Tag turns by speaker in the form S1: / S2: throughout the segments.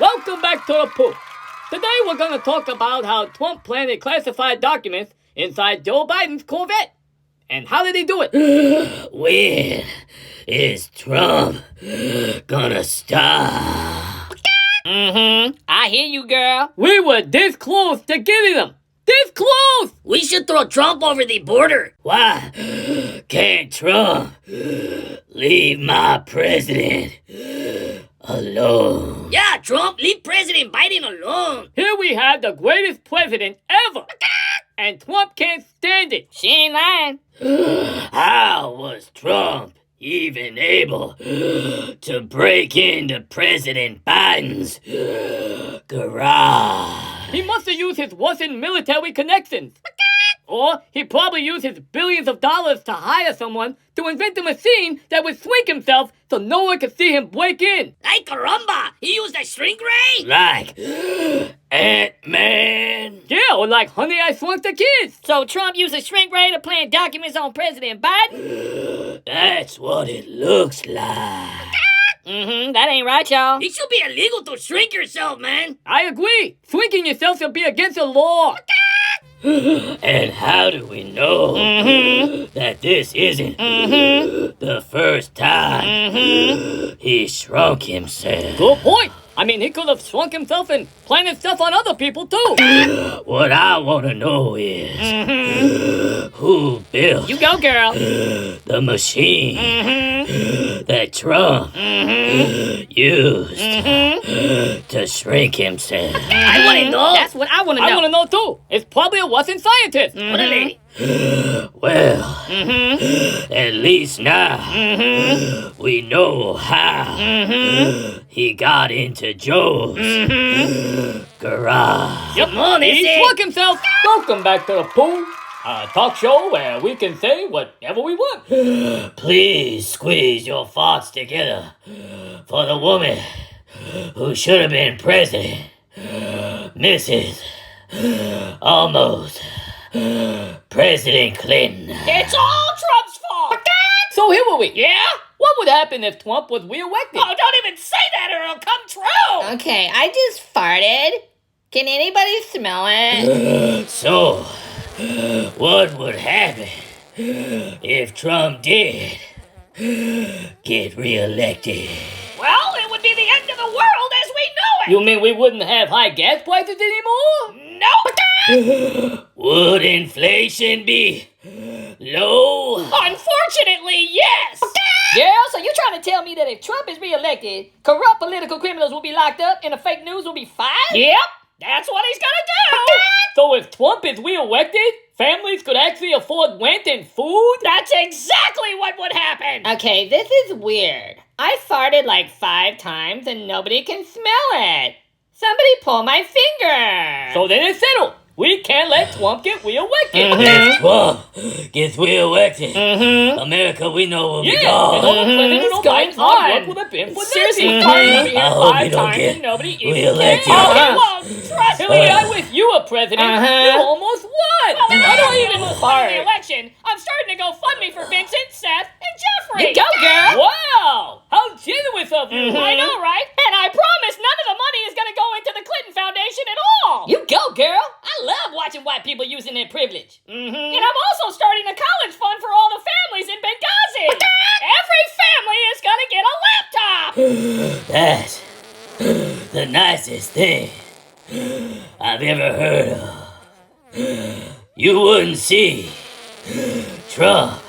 S1: Welcome back to the pool. Today we're going to talk about how Trump planted classified documents inside Joe Biden's Corvette. And how did he do it?
S2: When is Trump gonna stop?
S3: I hear you, girl.
S1: We were this close to getting him. This close!
S2: We should throw Trump over the border. Why can't Trump leave my president alone? Yeah, Trump, leave President Biden alone.
S1: Here we have the greatest president ever. And Trump can't stand it.
S3: She ain't lying.
S2: How was Trump even able to break into President Biden's garage?
S1: He must have used his Russian military connections. Or he probably used his billions of dollars to hire someone to invent a machine that would shrink himself so no one could see him break in.
S2: Ay caramba! He used a shrink ray? Like Ant-Man?
S1: Yeah, or like Honey, I Shrunk the Kids.
S3: So Trump used a shrink ray to plant documents on President Biden?
S2: That's what it looks like.
S3: That ain't right, y'all.
S2: It should be illegal to shrink yourself, man.
S1: I agree. Shrinking yourself should be against the law.
S2: And how do we know that this isn't the first time he shrunk himself?
S1: Good point. I mean, he could have shrunk himself and planted stuff on other people, too.
S2: What I want to know is who built
S3: You go, girl.
S2: the machine that Trump used to shrink himself. I want to know.
S3: That's what I want to know.
S1: I want to know, too. It's probably a Russian scientist.
S2: Well, at least now we know how he got into Joe's garage.
S1: Yep, he shrunk himself. Welcome back to the pool, a talk show where we can say whatever we want.
S2: Please squeeze your thoughts together for the woman who should have been president, Mrs. Almost President Clinton.
S3: It's all Trump's fault.
S1: So here were we.
S3: Yeah?
S1: What would happen if Trump was reelected?
S3: Oh, don't even say that or it'll come true. Okay, I just farted. Can anybody smell it?
S2: So, what would happen if Trump did get reelected?
S3: Well, it would be the end of the world as we know it.
S1: You mean we wouldn't have high gas prices anymore?
S3: Nope.
S2: Would inflation be low?
S3: Unfortunately, yes. Girl, so you trying to tell me that if Trump is reelected, corrupt political criminals will be locked up and the fake news will be fired? Yep, that's what he's gonna do.
S1: So if Trump is reelected, families could actually afford rent and food?
S3: That's exactly what would happen. Okay, this is weird. I farted like 5 times and nobody can smell it. Somebody pull my finger.
S1: So then it's settled. We can't let Trump get reelected.
S2: If Trump gets reelected, America we know will be
S1: And
S2: gone.
S1: all President Biden's hard work would have been for
S3: Seriously,
S1: this.
S3: farting over here
S2: I hope
S3: 5
S2: you don't
S3: times
S2: get
S3: and nobody even
S2: reelected.
S3: cares. Oh, he won't. Trust me.
S1: Hillary, I wish you were president. You almost won.
S3: How do I even
S1: fart?
S3: the election? I'm starting to go fund me for Vincent, Seth, and Jeffrey. You go, girl.
S1: Wow! How generous of you.
S3: I know, right? And I promise none of the money is going to go into the Clinton Foundation at all. You go, girl. I love watching white people using their privilege. And I'm also starting a college fund for all the families in Benghazi. Every family is going to get a laptop.
S2: That's the nicest thing I've ever heard of. You wouldn't see Trump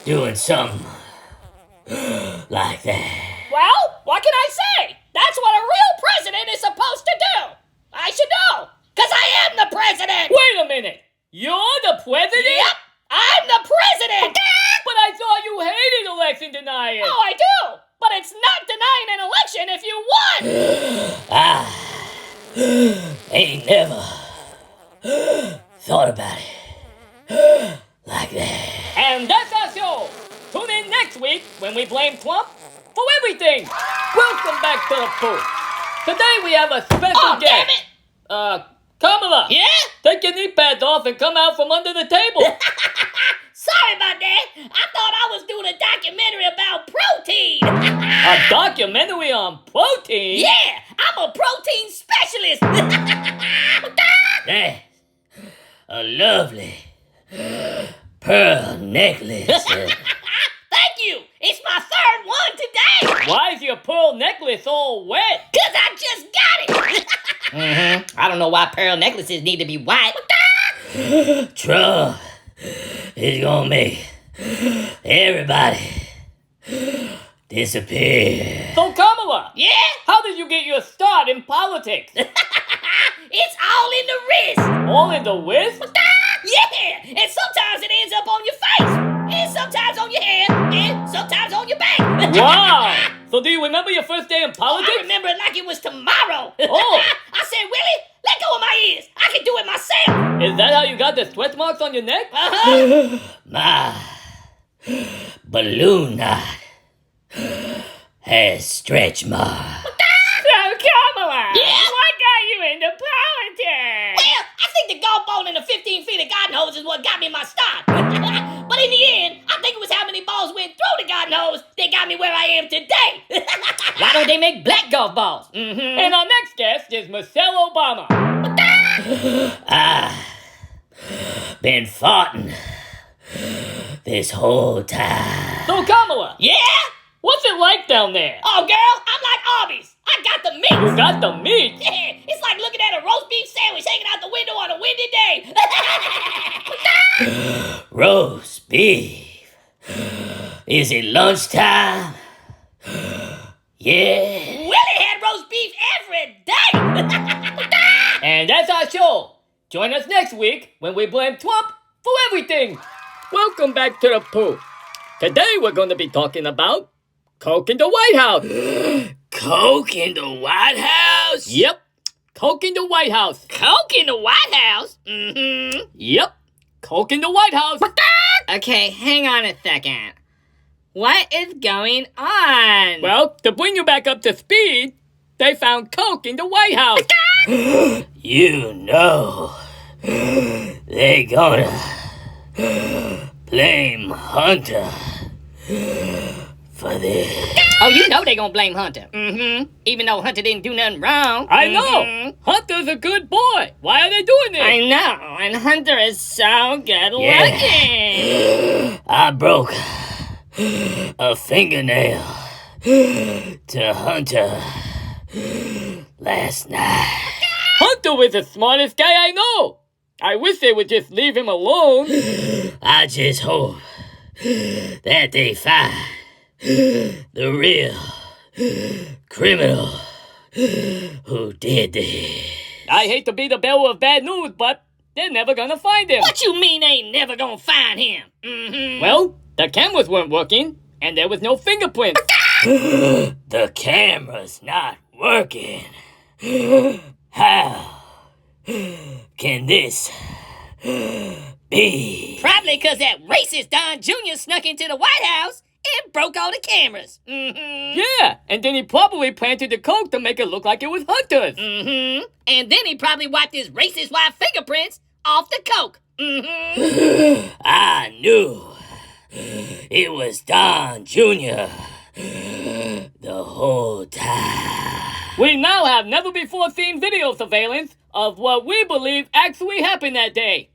S2: doing something like that.
S3: Well, what can I say? That's what a real president is supposed to do. I should know, because I am the president.
S1: Wait a minute. You're the president?
S3: Yep, I'm the president.
S1: But I thought you hated election deniers.
S3: Oh, I do. But it's not denying an election if you won.
S2: I ain't never thought about it like that.
S1: And that's our show. Tune in next week when we blame Trump for everything. Welcome back to the pool. Today we have a special guest.
S3: Damn it.
S1: Kamala.
S3: Yeah?
S1: Take your knee pads off and come out from under the table.
S3: Sorry about that. I thought I was doing a documentary about protein.
S1: A documentary on protein?
S3: Yeah, I I'm a protein specialist.
S2: That's a lovely pearl necklace.
S3: Thank you. It's my third one today.
S1: Why is your pearl necklace all wet?
S3: 'Cause I just got it. I don't know why pearl necklaces need to be white.
S2: Trump is gonna make everybody disappear.
S1: So, Kamala,
S3: Yeah?
S1: how did you get your start in politics?
S3: It's all in the wrist.
S1: All in the whisk?
S3: Yeah, and sometimes it ends up on your face, and sometimes on your hair, and sometimes on your back.
S1: Wow! So do you remember your first day in politics?
S3: I remember it like it was tomorrow.
S1: Oh.
S3: I said, Willie, let go of my ears. I can do it myself.
S1: Is that how you got the sweat marks on your neck?
S2: My balloon knot has stretch marks.
S1: So, Kamala,
S3: Yeah?
S1: what got you into politics?
S3: Well, I think the golf ball and the 15 feet of God knows is what got me my start. But in the end, I think it was how many balls went through the God knows that got me where I am today. Why don't they make black golf balls?
S1: And our next guest is Michelle Obama.
S2: I've been fighting this whole time.
S1: So, Kamala,
S3: Yeah?
S1: what's it like down there?
S3: Oh, girl, I'm like Arby's. I got the meat.
S1: You got the meat.
S3: Yeah, it's like looking at a roast beef sandwich hanging out the window on a windy day.
S2: Roast beef. Is it lunchtime? Yeah.
S3: Willie had roast beef every day.
S1: And that's our show. Join us next week when we blame Trump for everything. Welcome back to the Pooh. Today we're going to be talking about Coke in the White House.
S2: Coke in the White House?
S1: Yep, Coke in the White House.
S3: Coke in the White House?
S1: Yep, Coke in the White House.
S3: Okay, hang on a second. What is going on?
S1: Well, to bring you back up to speed, they found Coke in the White House.
S2: You know, they gonna blame Hunter for this.
S3: Oh, you know they gonna blame Hunter. Even though Hunter didn't do nothing wrong.
S1: I know. Hunter's a good boy. Why are they doing this?
S3: I know, and Hunter is so good looking.
S2: I broke a fingernail to Hunter last night.
S1: Hunter was the smartest guy I know. I wish they would just leave him alone.
S2: I just hope that they find the real criminal who did this.
S1: I hate to be the bearer of bad news, but they're never gonna find him.
S3: What you mean they ain't never gonna find him?
S1: Well, the cameras weren't working, and there was no fingerprints.
S2: The camera's not working. How can this be?
S3: Probably because that racist Don Jr. snuck into the White House and broke all the cameras.
S1: Yeah, and then he probably planted the Coke to make it look like it was Hunter's.
S3: And then he probably wiped his racist white fingerprints off the Coke.
S2: I knew it was Don Jr. the whole time.
S1: We now have never-before-seen video surveillance of what we believe actually happened that day.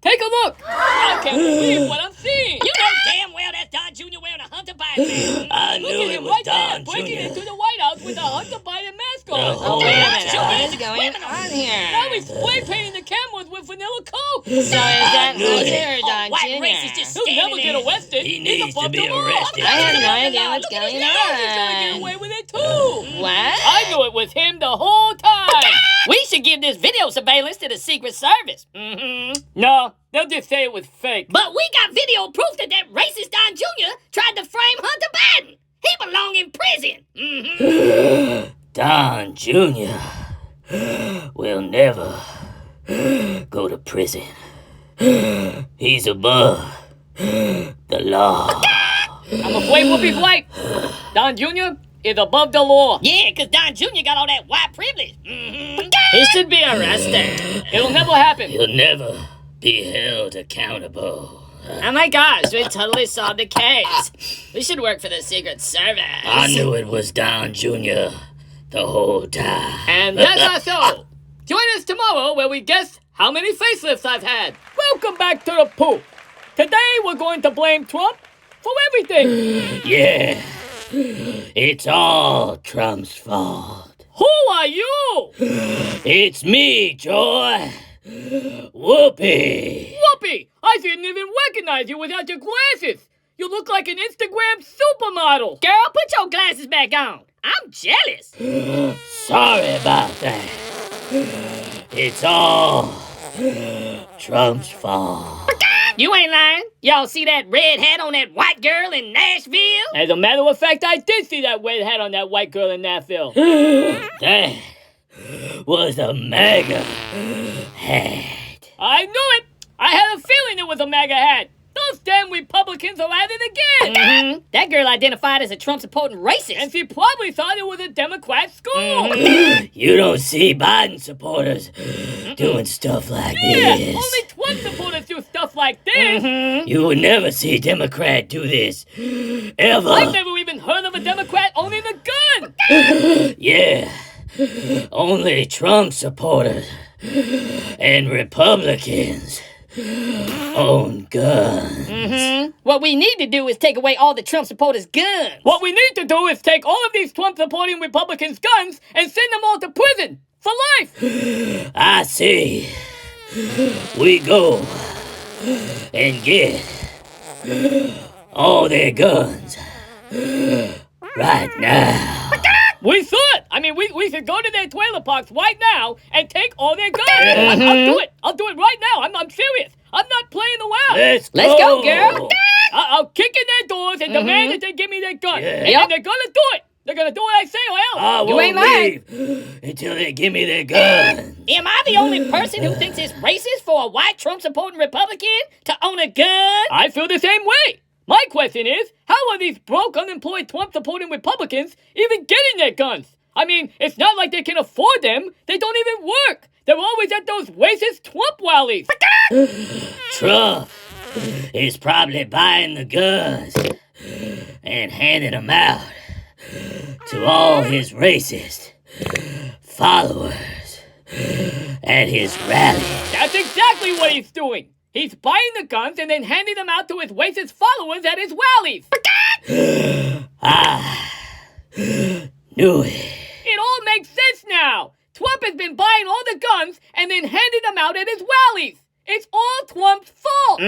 S1: Take a look. I can't believe what I'm seeing.
S3: You know damn well that's Don Jr. wearing a Hunter Biden mask.
S2: I
S1: Look
S2: knew
S1: at
S2: it
S1: him
S2: was
S1: right there,
S2: Don
S1: breaking
S2: Jr.
S1: into the White House with a Hunter Biden mask on.
S2: Oh, wait a minute.
S3: What is going on here?
S1: Now he's spray painting the cameras with vanilla Coke.
S3: So is that
S2: knew it.
S3: Hunter or Don White racist just
S1: He'll never
S3: standing
S1: get
S3: there.
S1: arrested.
S2: He
S1: He's
S2: needs to
S1: above
S2: be
S1: the law.
S2: arrested.
S3: I have no idea what's
S1: Look at his
S3: going
S1: nose. He's gonna
S3: on.
S1: get away with it too.
S3: What?
S1: I knew it was him the whole time.
S3: We should give this video surveillance to the Secret Service.
S1: No, they'll just say it was fake.
S3: But we got video proof that that racist Don Jr. tried to frame Hunter Biden. He belong in prison.
S2: Don Jr. will never go to prison. He's above the law.
S1: I'm afraid Whoopi's right. Don Jr. is above the law.
S3: Yeah, because Don Jr. got all that white privilege. He should be arrested.
S1: It'll never happen.
S2: He'll never be held accountable.
S3: Oh my gosh, we totally solved the case. We should work for the Secret Service.
S2: I knew it was Don Jr. the whole time.
S1: And that's our show. Join us tomorrow where we guess how many facelifts I've had. Welcome back to the poop. Today we're going to blame Trump for everything.
S2: Yeah, it's all Trump's fault.
S1: Who are you?
S2: It's me, Joy. Whoopi.
S1: Whoopi, I didn't even recognize you without your glasses. You look like an Instagram supermodel.
S3: Girl, put your glasses back on. I'm jealous.
S2: Sorry about that. It's all Trump's fault.
S3: You ain't lying. Y'all see that red hat on that white girl in Nashville?
S1: As a matter of fact, I did see that red hat on that white girl in Nashville.
S2: That was a MAGA hat.
S1: I knew it. I had a feeling it was a MAGA hat. Those damn Republicans are at it again.
S3: That girl identified as a Trump-supporting racist.
S1: And she probably thought it was a Democrat school.
S2: You don't see Biden supporters doing stuff like
S1: Yeah,
S2: this.
S1: only Trump supporters do stuff like this.
S2: You would never see a Democrat do this. Ever.
S1: I've never even heard of a Democrat owning a gun.
S2: Yeah. Only Trump supporters and Republicans own guns.
S3: What we need to do is take away all the Trump supporters' guns.
S1: What we need to do is take all of these Trump-supporting Republicans' guns and send them all to prison for life.
S2: I see. We go and get all their guns right now.
S1: We should. I mean, we should go to their trailer parks right now and take all their guns. I'll do it. I'll do it right now. I'm serious. I'm not playing around.
S2: Let's
S3: go, girl.
S1: I'll kick in their doors and demand that they give me their guns.
S2: Yeah.
S1: And they're gonna do it. They're gonna do what I say or else.
S2: I
S3: You ain't
S2: won't
S3: lying.
S2: leave until they give me their guns.
S3: Am I the only person who thinks it's racist for a white Trump-supporting Republican to own a gun?
S1: I feel the same way. My question is, how are these broke, unemployed, Trump-supporting Republicans even getting their guns? I mean, it's not like they can afford them. They don't even work. They're always at those racist Trump rallies.
S2: Trump is probably buying the guns and handing them out to all his racist followers at his rally.
S1: That's exactly what he's doing. He's buying the guns and then handing them out to his racist followers at his rallies.
S2: I knew it.
S1: It all makes sense now. Trump has been buying all the guns and then handing them out at his rallies. It's all Trump's fault.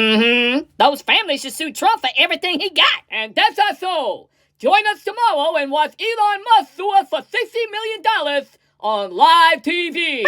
S3: Those families should sue Trump for everything he got.
S1: And that's our show. Join us tomorrow and watch Elon Musk sue us for $60 million on live TV.